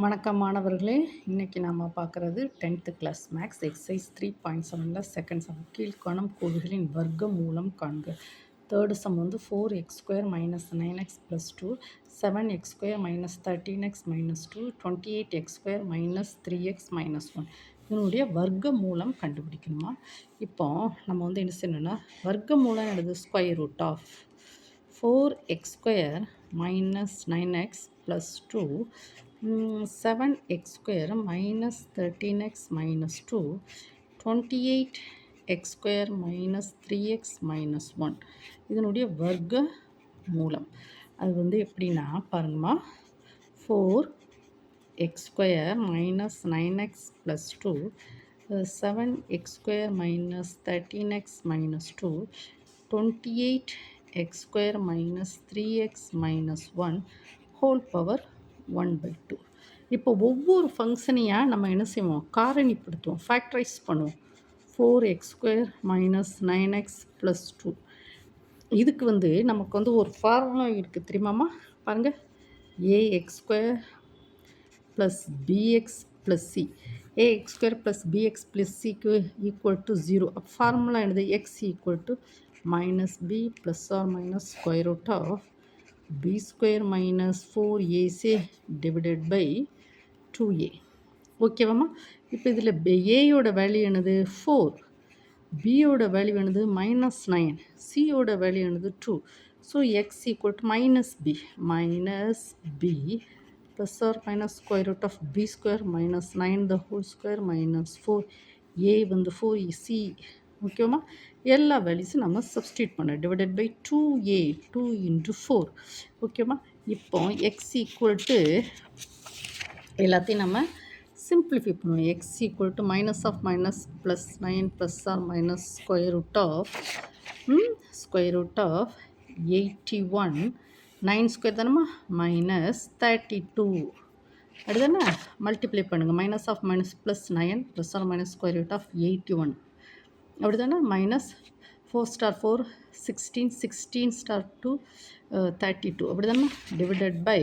வணக்கம் மாணவர்களே, இன்னைக்கு நாம பார்க்குறது 10th கிளாஸ் மேக்ஸ் எக்ஸசைஸ் 3.7ல செகண்ட் சம் கீழ்காணும் கோடுகளின் வர்க்க மூலம் காண்க. தேர்டு சம் வந்து 4x² - 9x + 2 7x² - 13x - 2 28x² - 3x - 1 இதனுடைய வர்க்க மூலம் கண்டுபிடிக்கணுமா. இப்போ நம்ம வந்து என்ன செய்யணும்னா, வர்க்க மூலம் எழுது square root of 4x² - 9x + 2 7x² - 13x - 2 28x² - 3x - 1 இதனுடைய வர்க்க மூலம். அது வந்து எப்படின்னா பாருங்கம்மா, 4x² - 9x + 2 7x² - 13x - 2 28x² - 3x - 1 whole power 1/2. இப்போ ஒவ்வொரு ஃபங்க்ஷனையாக நம்ம என்ன செய்வோம், காரணிப்படுத்துவோம், ஃபேக்டரைஸ் பண்ணுவோம். 4x² - 9x + 2 இதுக்கு வந்து நமக்கு வந்து ஒரு ஃபார்முலா இருக்குது தெரியுமாம்மா. பாருங்கள், ax² + bx + c ax² + bx + cக்கு ஈக்குவல் டு 0. ஃபார்முலா என்னது, x equal to -b ± square root of b² - 4ac divided by 2a. ஓகேவாம்மா. இப்போ இதில் ஏயோட வேல்யூ என்னது 4, பியோட வேல்யூ என்னது -9, சியோட வேல்யூ என்னது 2. So x equal to -b ± square root of b² - 9 the whole square -4 a வந்து 4c. ஓகேவாம்மா. எல்லா வேல்யூஸும் நம்ம சப்ஸ்டியூட் பண்ணோம். Divided by 2a 2 × 4. ஓகேம்மா. இப்போ எக்ஸ் ஈக்குவல் டு எல்லாத்தையும் நம்ம சிம்பிளிஃபை பண்ணுவோம். X equal to minus of minus +9 ± square root of 81 9² தானம்மா -32 அப்படிதானே. மல்டிப்ளை பண்ணுங்கள். Minus of minus +9 ± square root of 81 அப்படி தானே. -4 * 4 16 16 * 2 32 அப்படி தானே. Divided by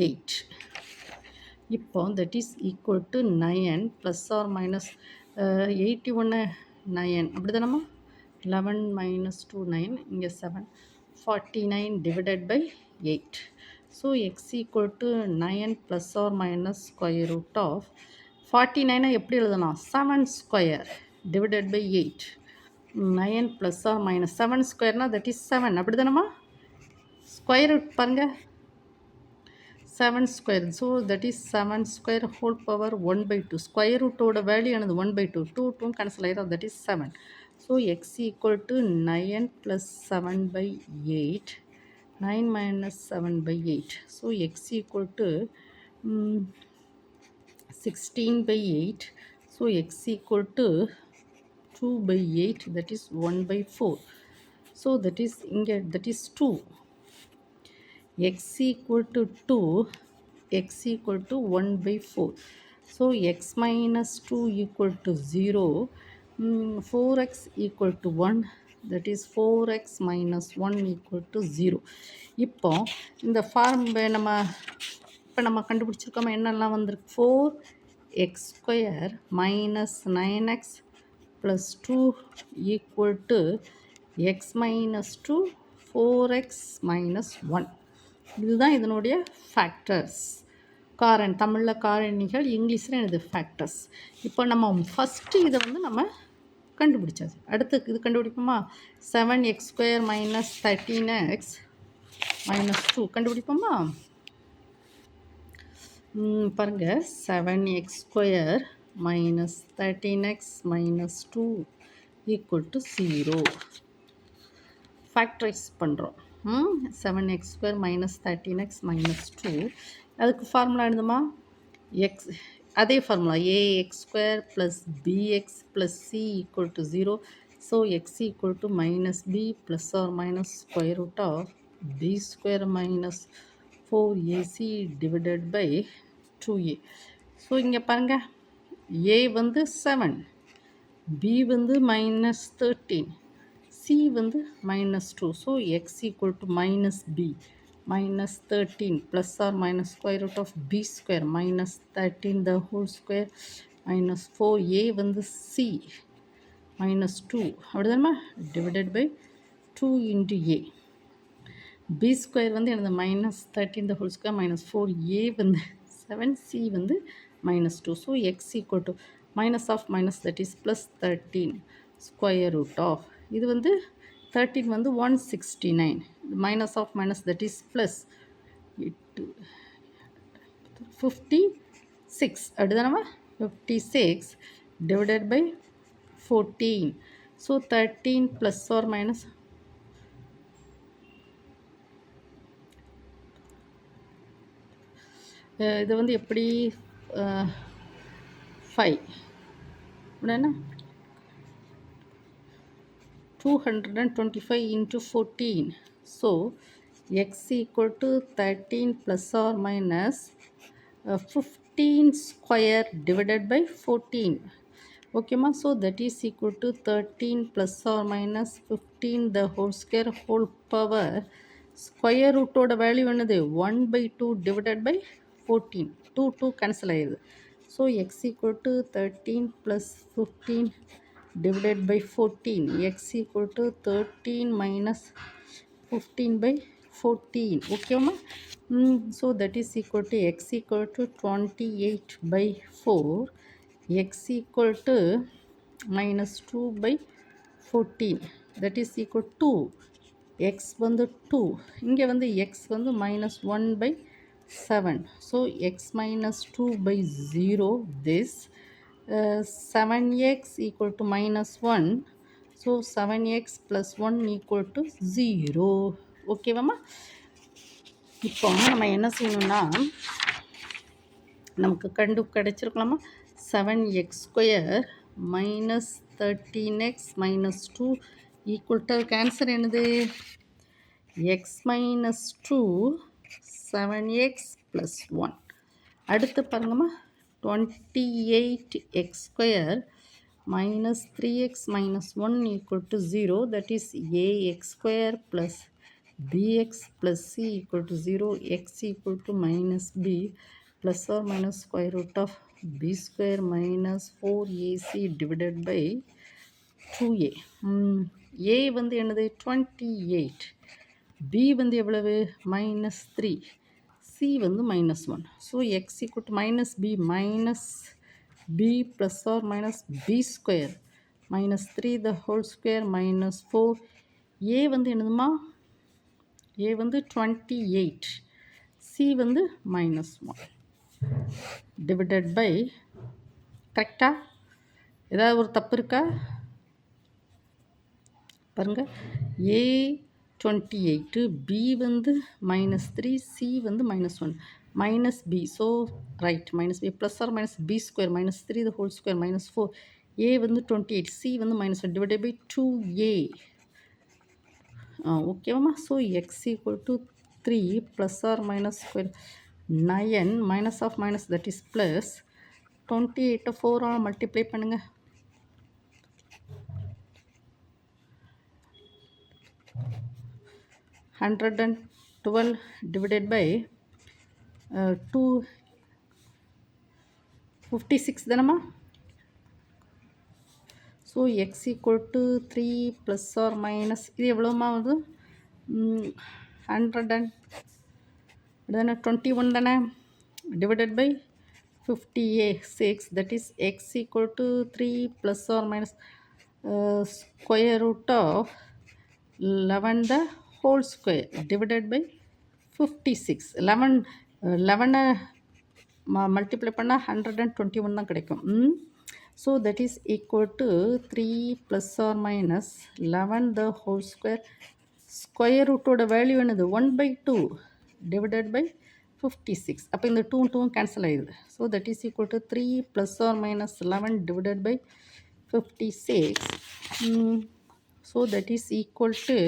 8. இப்போ தட் இஸ் ஈக்குவல் டு 9 ± 81 9 அப்படி தானம்மா. 11 - 2 9 இங்கே 7 49 divided by 8. So x equal to 9 ± square root of 49 எப்படி எழுதலாம், 7² டிவைடட் பை 8. 9 ± 7² தட் இஸ் 7 அப்படி தானம்மா. ஸ்கொயர் ரூட் பாருங்கள், 7². So that is 7² whole power 1/2. Square ரூட்டோட வேல்யூ என்னது 1/2. 2 2 கேன்சல் ஆயிரும். That is 7. So x equal to 9 + 7/8 9 - 7/8. So x equal to 16/8. So x equal to 2/8 that is 1/4. so that is இங்கே that is 2. x equal to 2, x equal to 1/4. so x minus 2 equal to 0. 4x equal to 1, that is 4x minus 1 equal to 0. இப்போ இந்த form நம்ம கண்டுபிடிச்சிருக்கோம். என்னெல்லாம் வந்திருக்கு, 4x² - 9x + 2 equal to x minus 2 4x minus 1. இதுதான் இதனுடைய factors. தமிழில் காரணிகள், இங்கிலீஷில் இது ஃபேக்டர்ஸ். இப்போ நம்ம ஃபஸ்ட்டு இதை வந்து நம்ம கண்டுபிடிச்சாச்சு. அடுத்து இது கண்டுபிடிப்போமா, 7x² - 13x - 2 கண்டுபிடிப்போமா. பாருங்கள், 7x² - 13x - 2 equal to 0. Factorise பண்ணுறோம். 7x² - 13x - 2 அதுக்கு ஃபார்முலா எழுதுமா. எக்ஸ் அதே formula ax² + bx + c equal to 0. So x equal to -b ± square root of b² - 4ac divided by 2a. So இங்கே பாருங்கள், a வந்து 7, b வந்து -13, c வந்து -2. So x equal to -b minus 13 plus or minus square root of b square minus 13 the whole square minus 4a வந்து c minus 2 அப்படிதானமா divided by 2 into a b square வந்து எனது minus 13 the whole square minus 4a வந்து 7c வந்து minus 2 so x equal to minus of minus that is plus 13 square root of இது வந்து 13 வந்து 169 minus of minus that is plus 56 அடுதானமா 56 divided by 14 so 13 plus or minus இது வந்து எப்படி 5 அப்படின்னா 225 into 14 so x equal to 13 plus or minus 15 square divided by 14 okay ma so that is equal to 13 plus or minus 15 the whole square whole power square root ஓட value என்னது 1 by 2 divided by 14 2 2 cancel ஆயிடுது so x equal to 13 plus 15 divided by 14 x equal to 13 minus 15 by 14 okay ma so that is equal to x equal to 28 by 4 x equal to minus 2 by 14 that is equal to x வந்து 2 இங்கே வந்து x வந்து minus 1 by 7 so x minus 2 by 0 this 7x equal to minus 1 so 7x plus 1 equal to 0 ஓகேவாம்மா இப்போ நம்ம என்ன செய்யணும்னா நமக்கு கிடைச்சிருக்கலாமா 7x square minus 13x minus 2 equal to answer என்னது x மைனஸ் 2 7x ப்ளஸ் 1 அடுத்து பாருங்கம்மா 28x square minus 3x minus 1 equal to 0 that is ax square plus bx plus c equal to 0 x equal to minus b plus or minus square root of b square minus 4ac divided by 2a a வந்து என்னது 28 b வந்து எவ்வளவு minus 3 c வந்து minus 1 so x equal to minus b minus b plus or minus b square minus 3 the whole square minus 4 a வந்து என்னதுமா a வந்து 28 c வந்து minus 1 divided by கரெக்டா ஏதாவது ஒரு தப்பு இருக்கா பாருங்க a 28 b வந்து minus 3 c வந்து minus 1 minus b so right minus b plus or minus b square minus 3 the whole square minus 4 a வந்து 28 c வந்து minus 1 divided by 2a ஓகேவாம்மா so x equal to 3 plus or minus square 9 minus of minus that is plus 28 4 all multiply பண்ணுங்க 112 divided by 256 தானம்மா so x equal to 3 plus or minus இது எவ்வளோமா வந்து 121 தானே divided by 56 that is x equal to 3 plus or minus square root of 11 the whole square divided by 56 11 multiply பண்ணால் 121 தான் கிடைக்கும் so that is equal to 3 plus or minus 11 the whole square square ரூட்டோட value என்னது 1/2 divided by 56 அப்போ இந்த 2 2 cancel ஆகிடுது so that is equal to 3 plus or minus 11 divided by 56 so that is equal to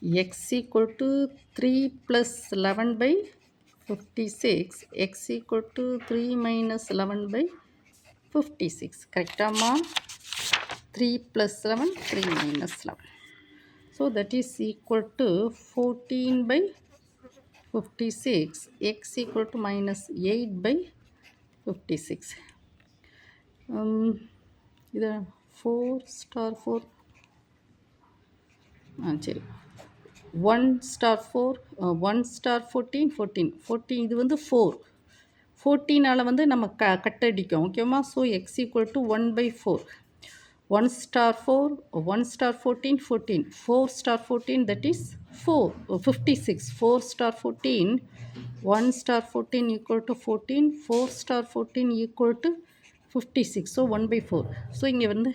x equal to 3 plus 11 by 56, x equal to 3 minus 11 by 56. Correctama? 3 plus 11, 3 minus 11. So that is equal to 14 by 56, x equal to minus 8 by 56. இது 4 star 4 சரி 1 star 4 1 star 14 14 இது வந்து 4 14ஆல் வந்து நம்ம கட்டடிக்கும் ஓகேவா. So x equal to 1 by 4 1 star 4 1 star 14 14 4 star 14 that is 4 56 4 star 14 1 star 14 equal to 14 4 star 14 equal to 56. So 1 by 4. So இங்கே வந்து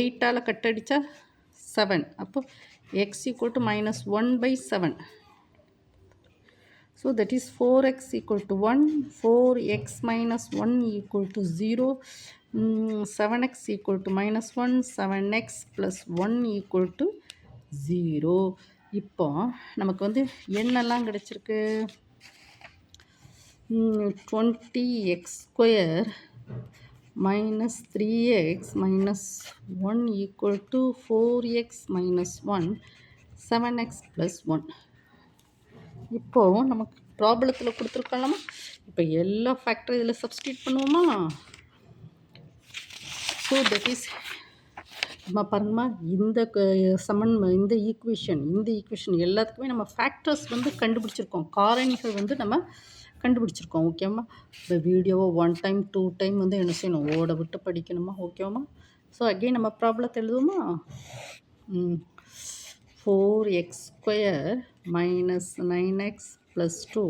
8ஆல் கட்டடிச்சா 7. அப்போ x equal to minus 1 by 7. So that is 4x equal to 1, 4x minus 1 equal to 0, 7x equal to minus 1, 7x plus 1 equal to 0. இப்போ நமக்கு வந்து என்னெல்லாம் கிடைச்சிருக்கு 20x square minus 3x minus 1 equal to 4x minus 1, 7x plus 1. இப்போது நமக்கு ப்ராப்ளத்தில் கொடுத்துருக்கலாமா. இப்போ எல்லா ஃபேக்டரும் இதில் சப்ஸ்டியூட் பண்ணுவோமா. ஸோ தட் இஸ் நம்ம பாருங்கம்மா இந்த இந்த ஈக்குவேஷன் எல்லாத்துக்குமே நம்ம ஃபேக்டர்ஸ் வந்து கண்டுபிடிச்சிருக்கோம், காரணிகள் வந்து நம்ம கண்டுபிடிச்சிருக்கோம் ஓகேம்மா. இந்த வீடியோவை 1 டைம் 2 டைம் வந்து என்ன செய்யணும், ஓட விட்டு படிக்கணுமா ஓகேவாம்மா. ஸோ அகெயின் நம்ம ப்ராப்ளத்தை எழுதுவோமா. 4x square minus 9x plus 2,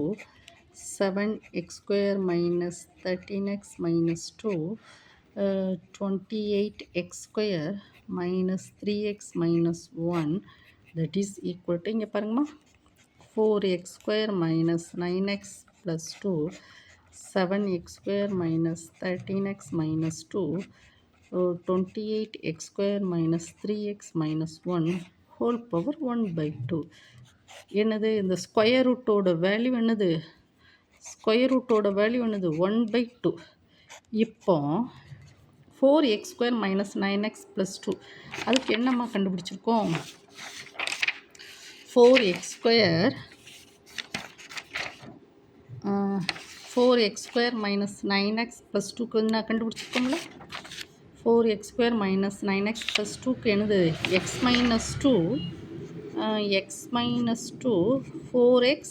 7x square minus 13x minus 2, 28x square minus 3x minus 1 that is equal to இங்கே பாருங்கம்மா 4x square minus 9x plus 2, 7x square minus 13x minus 2, 28x square minus 3x minus 1 whole power 1 by 2. என்னது இந்த square ரூட்டோட value என்னது, square ரூட்டோட value என்னது 1 by 2. இப்போ 4x square minus 9x plus 2 அதுக்கு என்னம்மா கண்டுபிடிச்சிருக்கோம். 4x square 4x square minus 9x plus 2க்கு என்ன கண்டுபிடிச்சிருக்கோம்ல. 4x square minus 9x plus 2க்கு என்னது x minus 2 x minus 2 4x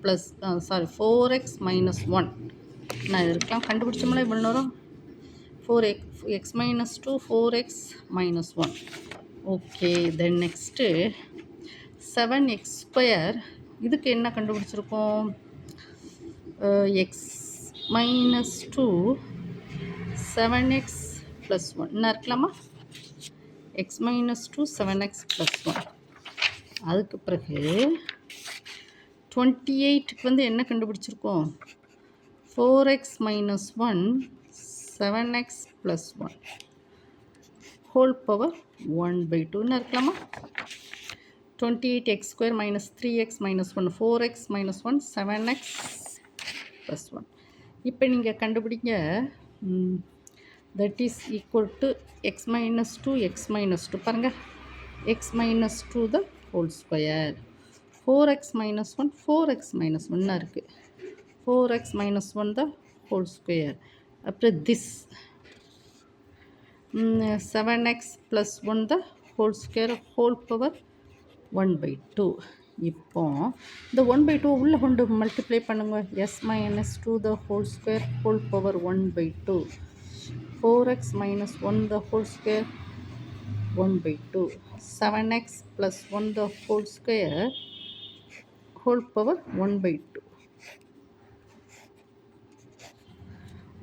plus 4x minus 1 நான் இதற்கெல்லாம் கண்டுபிடிச்சோம்ல இவ்வளோ நேரம். 4x minus 2 4x minus 1. Okay then next 7x square இதுக்கு என்ன கண்டுபிடிச்சிருக்கோம். x minus 2 7x plus 1 என்ன இருக்கலாமா. x minus 2 7x plus 1. அதுக்கு பிறகு 28க்கு வந்து என்ன கண்டுபிடிச்சிருக்கோம். 4x minus 1 7x plus 1 whole power 1 by 2 என்ன இருக்கலாமா. 28x square minus 3x minus 1 4x minus 1 7x plus 1. இப்போ நீங்கள் கண்டுபிடிங்க that is equal to x minus 2 x minus 2 பாருங்கள் x minus 2 the whole square 4x minus 1 4x minus 1 இருக்குது 4x minus 1 the whole square அப்புறம் this 7x plus 1 the whole square whole power 1 by 2. இப்போ இந்த 1 by 2 உள்ள கொண்டு multiply பண்ணுங்க. s minus 2 the whole square whole power 1 by 2, 4x minus 1 the whole square 1 by 2, 7x plus 1 the whole square whole power 1 by 2.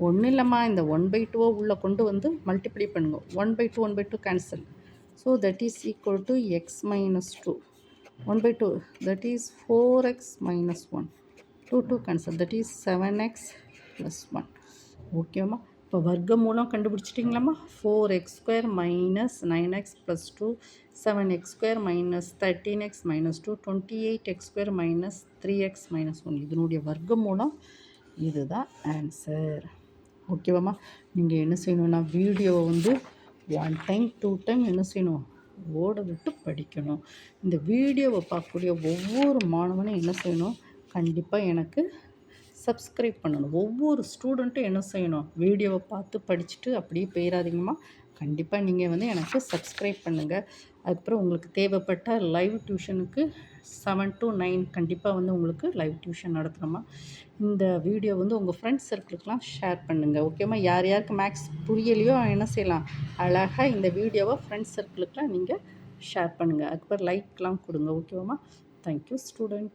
ஒன்றும் இல்லைம்மா இந்த 1 by 2 உள்ள கொண்டு வந்து மல்டிப்ளை பண்ணுங்க. 1 by 2 1 by 2 cancel. So that is equal to x minus 2 1 by 2 that is 4x minus 1 2 cancel that is 7x plus 1 ஓகேம்மா. இப்போ வர்க்கமூலம் கண்டுபிடிச்சிட்டிங்களாம்மா? 4x² minus 9x + 2 7x² minus 13x - 2 28x² minus 3x - 1 இதனுடைய வர்க்கமூலம் இதுதான் ஆன்சர். ஓகேவாம்மா? நீங்கள் என்ன செய்யணும்னா வீடியோவை வந்து 1 டைம் 2 டைம் என்ன செய்யணும், ஓட விட்டு படிக்கணும். இந்த வீடியோவை பார்க்கக்கூடிய ஒவ்வொரு மாணவனும் என்ன செய்யணும், கண்டிப்பாக எனக்கு சப்ஸ்கிரைப் பண்ணணும். ஒவ்வொரு ஸ்டூடெண்ட்டும் என்ன செய்யணும், வீடியோவை பார்த்து படிச்சுட்டு அப்படியே போயிடாதீங்கம்மா. கண்டிப்பாக நீங்கள் வந்து எனக்கு சப்ஸ்கிரைப் பண்ணுங்கள். அதுக்கப்புறம் உங்களுக்கு தேவைப்பட்ட லைவ் டியூஷனுக்கு 7 to 9 கண்டிப்பாக வந்து உங்களுக்கு லைவ் டியூஷன் நடத்துகிறோம்மா. இந்த வீடியோ வந்து உங்கள் ஃப்ரெண்ட்ஸ் சர்க்கிளுக்கெலாம் ஷேர் பண்ணுங்கள். ஓகேம்மா? யார் யாருக்கு மேக்ஸ் புரியலையோ என்ன செய்யலாம், அழகாக இந்த வீடியோவை ஃப்ரெண்ட்ஸ் சர்க்கிளுக்கெலாம் நீங்கள் ஷேர் பண்ணுங்கள். அதுக்கப்புறம் லைக்லாம் கொடுங்க. ஓகேவாம்மா? Thank you student.